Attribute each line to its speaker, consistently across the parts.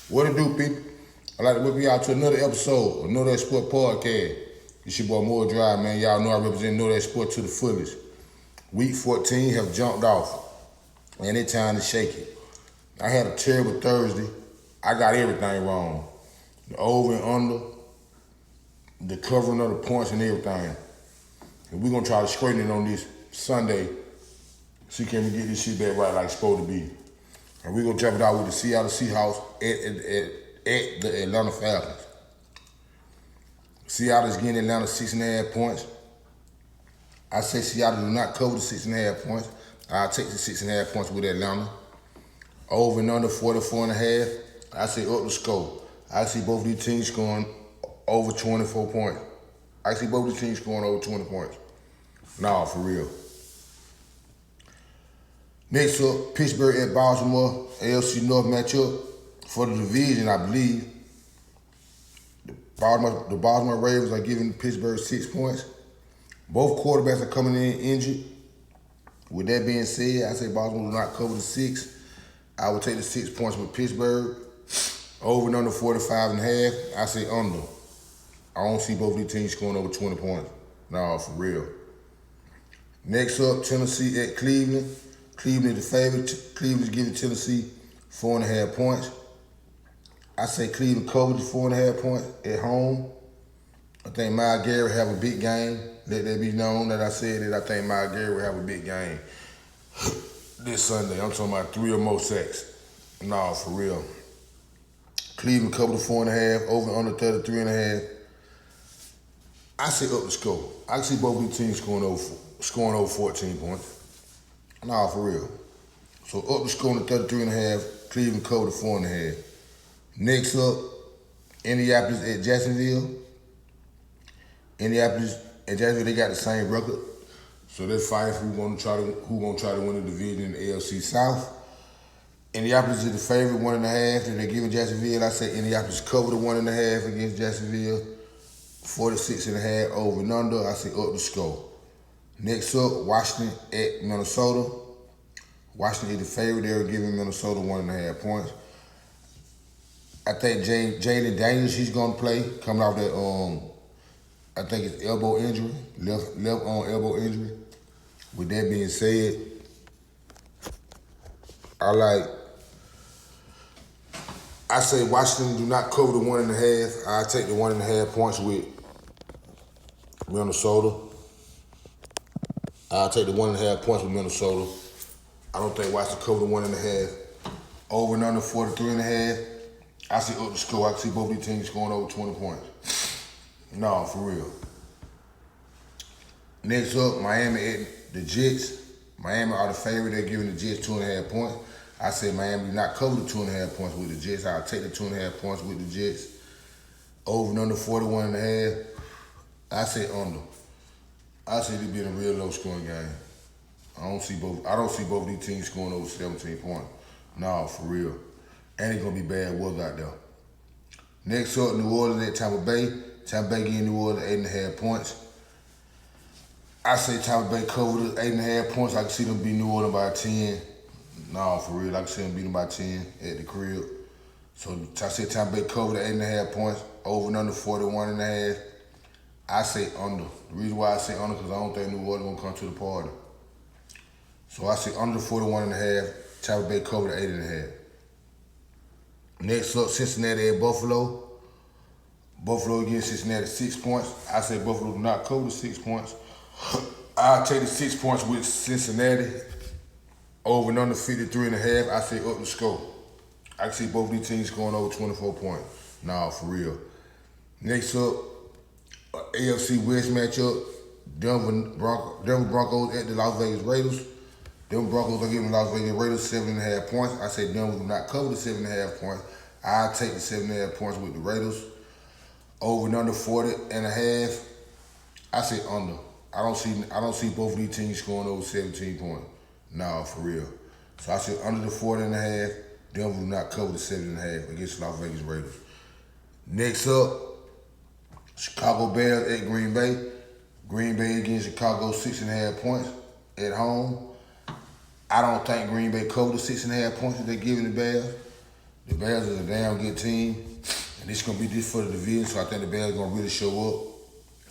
Speaker 1: What it do, people? I'd like to welcome y'all to another episode of Knowdatsports Podcast. It's your boy Moore Drive, man. Y'all know I represent Knowdatsports to the fullest. Week 14 have jumped off, and it's time to shake it. I had a terrible Thursday. I got everything wrong. The over and under, the covering of the points and everything. And we're going to try to straighten it on this Sunday. See can we get this shit back right like it's supposed to be. And we're going to jump it out with the Seattle Seahawks at the Atlanta Falcons. Seattle's getting Atlanta 6.5 points. I say Seattle do not cover the 6.5 points. I'll take the 6.5 points with Atlanta. Over and under 44.5. I say up the score. I see both these teams scoring over 24 points. I see both these teams scoring over 20 points. Nah, for real. Next up, Pittsburgh at Baltimore, AFC North matchup for the division, I believe. The Baltimore Ravens are giving Pittsburgh 6 points. Both quarterbacks are coming in injured. With that being said, I say Baltimore will not cover the 6. I will take the 6 points with Pittsburgh. Over and under 45.5. I say under. I don't see both these teams scoring over 20 points. No, for real. Next up, Tennessee at Cleveland. Cleveland is the favorite. Cleveland's giving Tennessee 4.5 points. I say Cleveland covers the 4.5 points at home. I think Myles Garrett have a big game. Let that be known that I said that I think Myles Garrett will have a big game this Sunday. I'm talking about 3 or more sacks. No, for real. Cleveland cover the 4.5, over and under 33.5. I say up the score. I can see both these teams scoring over 14 points. No, for real. So up the score on the 33.5, Cleveland cover the 4.5. Next up, Indianapolis at Jacksonville. Indianapolis and Jacksonville, they got the same record. So they're fighting who's gonna try to win the division in the AFC South. Indianapolis is the favorite, 1.5. That they're giving Jacksonville. I say Indianapolis cover the 1.5 against Jacksonville. 46.5 over and under. I say up the score. Next up, Washington at Minnesota. Washington is the favorite. They're giving Minnesota 1.5 points. I think Jalen Daniels, he's gonna play, coming off that I think it's elbow injury, left arm elbow injury. With that being said, I say Washington do not cover the 1.5. I take the 1.5 points with Minnesota. I'll take the 1.5 points with Minnesota. I don't think Washington cover the 1.5. Over and under 43.5. I see up the score. I can see both these teams scoring over 20 points. No, for real. Next up, Miami at the Jets. Miami are the favorite. They're giving the Jets 2.5 points. I say Miami do not cover the 2.5 points with the Jets. I'll take the 2.5 points with the Jets. Over and under 41.5. I say under. I say this being a real low scoring game. I don't see both these teams scoring over 17 points. No, for real. And it's gonna be bad weather out there. Next up, New Orleans at Tampa Bay. Tampa Bay getting New Orleans 8.5 points. I say Tampa Bay cover the 8.5 points. I can see them beat New Orleans by 10. No, for real. I can see them beat them by 10 at the crib. So I say Tampa Bay cover the 8.5 points. Over and under 41.5. I say under. The reason why I say under because I don't think New Orleans gonna come to the party. So I say under 41.5. Tampa Bay cover the 8.5. Next up, Cincinnati at Buffalo. Buffalo against Cincinnati 6 points. I say Buffalo do not cover the 6 points. I'll take the 6 points with Cincinnati. Over and under 53.5. I say up the score. I can see both these teams scoring over 24 points. Nah, for real. Next up, AFC West matchup. Denver Broncos at the Las Vegas Raiders. Denver Broncos are giving Las Vegas Raiders 7.5 points. I say Denver will not cover the 7.5 points. I'll take the 7.5 points with the Raiders. Over and under 40.5. I say under. I don't see both of these teams scoring over 17 points. No, for real. So I say under the 40.5. Denver will not cover the 7.5 against the Las Vegas Raiders. Next up, Chicago Bears at Green Bay. Green Bay against Chicago 6.5 points at home. I don't think Green Bay covered the 6.5 points that they're giving the Bears. The Bears is a damn good team, and it's gonna be this for the division. So I think the Bears are gonna really show up.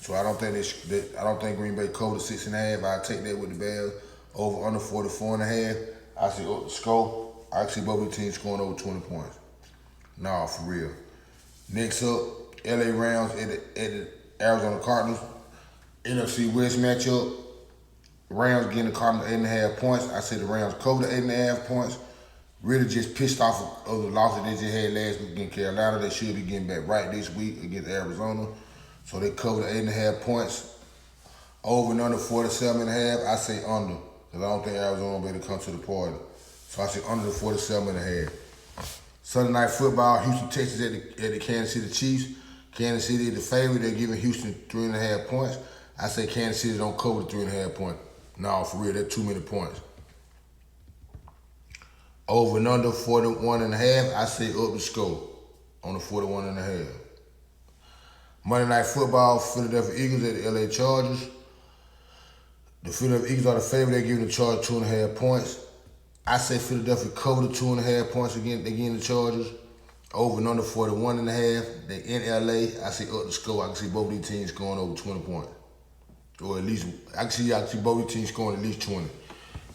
Speaker 1: So I don't think Green Bay covered 6.5. I take that with the Bears over under 44.5. I see up the score. I see both the teams scoring over 20 points. Nah, for real. Next up, LA Rams at the Arizona Cardinals. NFC West matchup. Rams getting the Cardinals 8.5 points. I say the Rams cover the 8.5 points. Really just pissed off of the loss that they just had last week against Carolina. They should be getting back right this week against Arizona. So they cover the 8.5 points. Over and under 47.5. I say under, because I don't think Arizona will be able to come to the party. So I say under the 47.5. Sunday Night Football, Houston, Texas at the Kansas City Chiefs. Kansas City is the favorite. They're giving Houston 3.5 points. I say Kansas City don't cover the 3.5 points. No, for real, that's too many points. Over and under 41.5. I say up the score on the 41.5. Monday Night Football, Philadelphia Eagles at the LA Chargers. The Philadelphia Eagles are the favorite. They're giving the Chargers 2.5 points. I say Philadelphia cover the 2.5 points again. They're getting the Chargers. Over and under 41.5. They're in LA. I say up the score. I can see both these teams scoring over 20 points. Or at least, I can see both these teams scoring at least 20.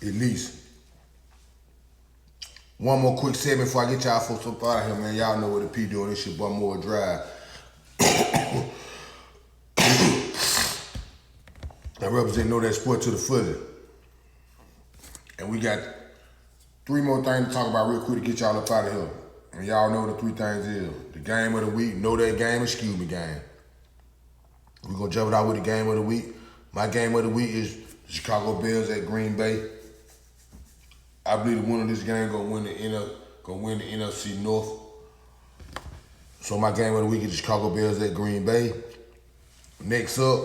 Speaker 1: At least. One more quick segment before I get y'all folks up out of here, man. Y'all know what the P doing. This shit but more drive. I represent Knowdatsports to the fully. And we got 3 more things to talk about real quick to get y'all up out of here. And y'all know the 3 things is. The game of the week, know that game, excuse me game. We're going to jump it out with the game of the week. My game of the week is Chicago Bears at Green Bay. I believe the winner of this game gonna win the NFC North. So my game of the week is Chicago Bears at Green Bay. Next up,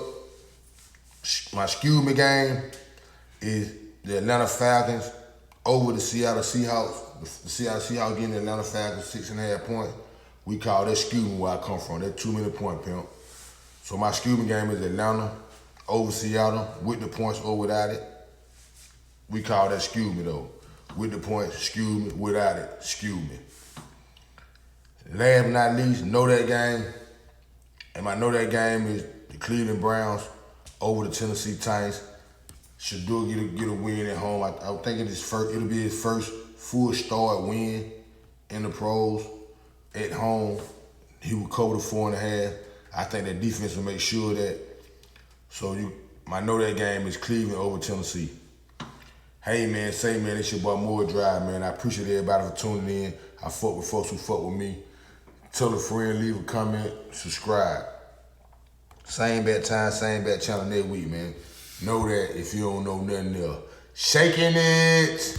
Speaker 1: my excuse me game is the Atlanta Falcons over the Seattle Seahawks. The Seattle Seahawks getting the Atlanta Falcons 6.5 points. We call that excuse me where I come from. That's 2 minute point pimp. So my excuse me game is Atlanta over Seattle with the points or without it. We call that excuse me though. With the points, excuse me, without it, excuse me. Last but not least, know that game. And my know that game is the Cleveland Browns over the Tennessee Titans. Shador get a win at home. I'm thinking it'll be his first full start win in the pros at home. He will cover the 4.5. I think that defense will make sure that. So my know that game is Cleveland over Tennessee. Hey man, it's your boy More Drive, man. I appreciate everybody for tuning in. I fuck with folks who fuck with me. Tell a friend, leave a comment, subscribe. Same bad time, same bad channel next week, man. Know that if you don't know nothing else. Shaking it!